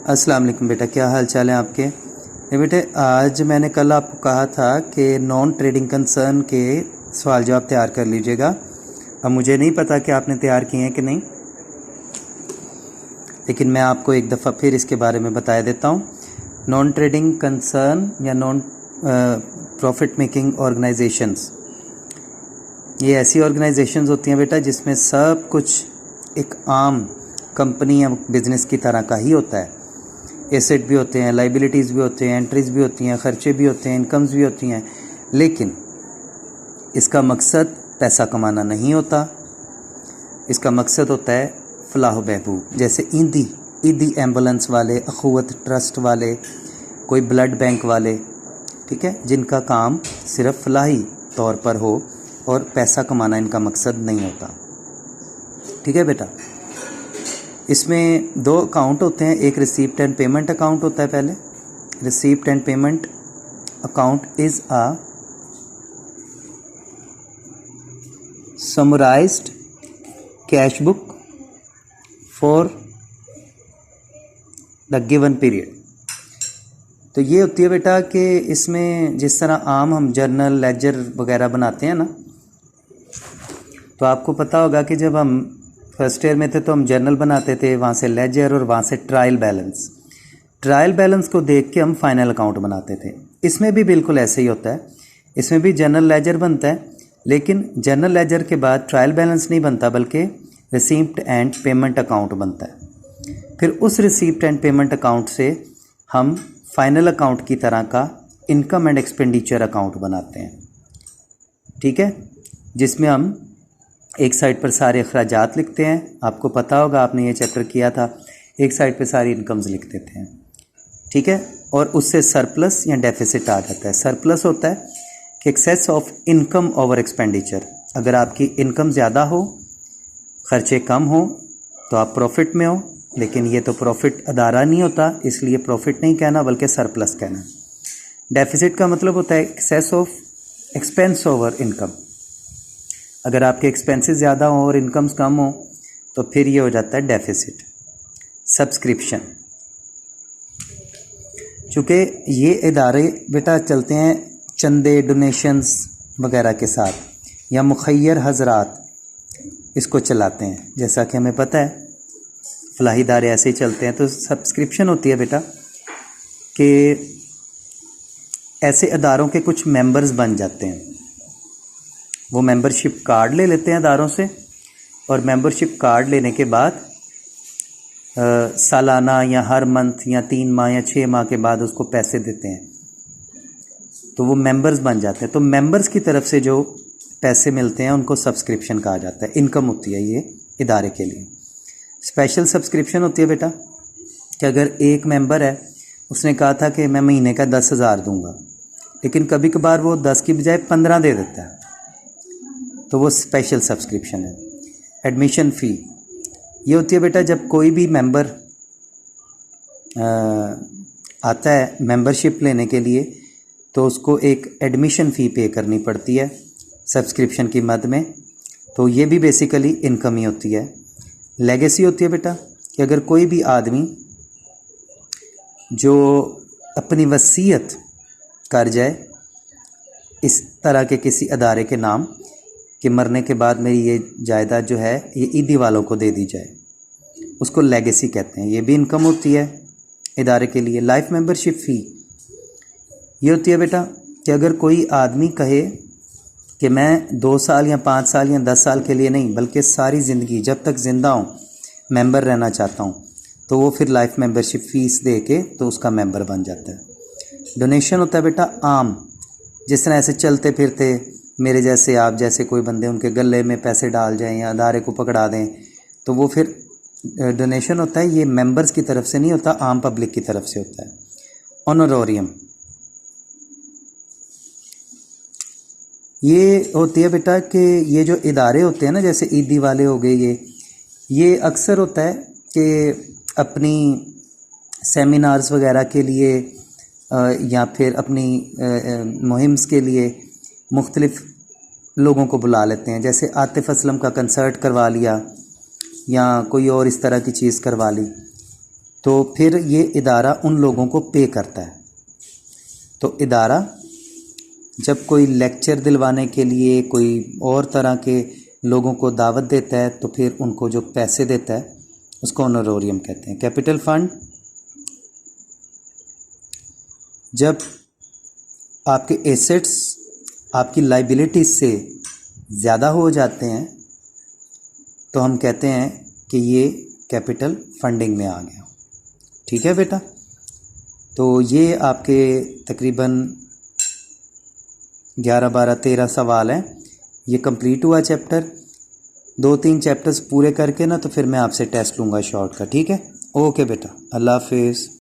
अस्सलाम वालेकुम बेटा, क्या हाल चाल है आपके? बेटे आज मैंने कल आपको कहा था कि नॉन ट्रेडिंग कंसर्न के सवाल जवाब तैयार कर लीजिएगा। अब मुझे नहीं पता कि आपने तैयार किए हैं कि नहीं, लेकिन मैं आपको एक दफ़ा फिर इसके बारे में बता देता हूँ। नॉन ट्रेडिंग कंसर्न या नॉन प्रॉफिट मेकिंग ऑर्गेनाइजेशंस, ये ऐसी ऑर्गेनाइजेशंस होती हैं बेटा जिसमें सब कुछ एक आम कंपनी या बिज़नेस की तरह का ही होता है। एसेट भी होते हैं, लाइबिलिटीज़ भी होते हैं, एंट्रीज़ भी होती हैं, ख़र्चे भी होते हैं, इनकम्स भी होती हैं, लेकिन इसका मकसद पैसा कमाना नहीं होता। इसका मकसद होता है फलाह बहबूद। जैसे ईदी एम्बुलेंस वाले, अखुवत ट्रस्ट वाले, कोई ब्लड बैंक वाले, ठीक है, जिनका काम सिर्फ फलाही तौर पर हो और पैसा कमाना इनका मकसद नहीं होता। ठीक है बेटा, इसमें दो अकाउंट होते हैं। एक रिसीप्ट एंड पेमेंट अकाउंट होता है। पहले receipt and payment account is a summarised cash book for the given period. तो ये होती है बेटा कि इसमें जिस तरह आम हम जर्नल लेजर वगैरह बनाते हैं ना, तो आपको पता होगा कि जब हम फर्स्ट ईयर में थे तो हम जर्नल बनाते थे, वहाँ से लेजर और वहाँ से ट्रायल बैलेंस को देख के हम फाइनल अकाउंट बनाते थे। इसमें भी बिल्कुल ऐसे ही होता है। इसमें भी जर्नल लेजर बनता है, लेकिन जर्नल लेजर के बाद ट्रायल बैलेंस नहीं बनता, बल्कि रिसीप्ट एंड पेमेंट अकाउंट बनता है। फिर उस रिसीप्ट एंड पेमेंट अकाउंट से हम फाइनल अकाउंट की तरह का इनकम एंड एक्सपेंडिचर अकाउंट बनाते हैं। ठीक है, जिसमें हम एक साइड पर सारे अखराजात लिखते हैं। आपको पता होगा, आपने ये चैप्टर किया था। एक साइड पे सारी इनकम्स लिख देते हैं। ठीक है, और उससे सरप्लस या डेफिसिट आ जाता है। सरप्लस होता है कि excess of income over expenditure. अगर आपकी इनकम ज़्यादा हो, खर्चे कम हो, तो आप प्रॉफिट में हो, लेकिन ये तो प्रॉफिट अदारा नहीं होता, इसलिए प्रॉफिट नहीं कहना बल्कि सरप्लस कहना। डेफिसिट का मतलब होता है excess of expense over income. अगर आपके एक्सपेंसेस ज़्यादा हो और इनकम्स कम हो तो फिर ये हो जाता है डेफिसिट। सब्सक्रिप्शन, चूँकि ये इदारे बेटा चलते हैं चंदे डोनेशंस वगैरह के साथ, या मुखय्यर हजरात इसको चलाते हैं। जैसा कि हमें पता है फलाही इदारे ऐसे ही चलते हैं। तो सब्सक्रिप्शन होती है बेटा कि ऐसे इदारों के कुछ मेंबर्स बन जाते हैं। वो मेंबरशिप कार्ड ले लेते हैं इदारों से, और मेंबरशिप कार्ड लेने के बाद सालाना या हर मंथ या 3 माह या 6 माह के बाद उसको पैसे देते हैं, तो वो मेंबर्स बन जाते हैं। तो मेंबर्स की तरफ से जो पैसे मिलते हैं उनको सब्सक्रिप्शन कहा जाता है। इनकम होती है ये इदारे के लिए। स्पेशल सब्सक्रिप्शन होती है बेटा कि अगर एक मेंबर है, उसने कहा था कि मैं महीने का 10,000 दूंगा, लेकिन कभी कभार वो 10 की बजाय 15 दे देता है, तो वो स्पेशल सब्सक्रिप्शन है। एडमिशन फ़ी ये होती है बेटा जब कोई भी मेंबर आता है मेंबरशिप लेने के लिए, तो उसको एक एडमिशन फ़ी पे करनी पड़ती है सब्सक्रिप्शन की मद में। तो ये भी बेसिकली इनकम ही होती है। लेगेसी होती है बेटा कि अगर कोई भी आदमी जो अपनी वसीयत कर जाए इस तरह के किसी अदारे के नाम कि मरने के बाद मेरी ये जायदाद जो है ये ईदी वालों को दे दी जाए, उसको लेगेसी कहते हैं। ये भी इनकम होती है इदारे के लिए। लाइफ मेंबरशिप फ़ी ये होती है बेटा कि अगर कोई आदमी कहे कि मैं 2 साल या 5 साल या 10 साल के लिए नहीं, बल्कि सारी ज़िंदगी जब तक ज़िंदा हूँ मेंबर रहना चाहता हूँ, तो वो फिर लाइफ मेंबरशिप फ़ीस दे के तो उसका मेंबर बन जाता है। डोनेशन होता है बेटा आम, जिस तरह ऐसे चलते फिरते मेरे जैसे आप जैसे कोई बंदे उनके गले में पैसे डाल जाएं या अदारे को पकड़ा दें, तो वो फिर डोनेशन होता है। ये मेंबर्स की तरफ से नहीं होता, आम पब्लिक की तरफ से होता है। ऑनरोरियम ये होती है बेटा कि ये जो इदारे होते हैं ना, जैसे ईदी वाले हो गए, ये अक्सर होता है कि अपनी सेमिनार्स वगैरह के लिए या फिर अपनी मुहिम्स के लिए मुख्तलिफ़ लोगों को बुला लेते हैं। जैसे आतिफ़ असलम का कंसर्ट करवा लिया या कोई और इस तरह की चीज़ करवा ली, तो फिर ये इदारा उन लोगों को पे करता है। तो इदारा जब कोई लेक्चर दिलवाने के लिए कोई और तरह के लोगों को दावत देता है तो फिर उनको जो पैसे देता है उसको ऑनरोरियम कहते हैं। कैपिटल फंड जब आपके एसेट्स आपकी लाइबिलिटीज से ज़्यादा हो जाते हैं तो हम कहते हैं कि ये कैपिटल फंडिंग में आ गया। ठीक है बेटा, तो ये आपके तकरीबन 11, 12, 13 सवाल हैं। ये कंप्लीट हुआ चैप्टर। 2-3 चैप्टर्स पूरे करके ना तो फिर मैं आपसे टेस्ट लूँगा शॉर्ट का। ठीक है, ओके बेटा, अल्लाह हाफिज़।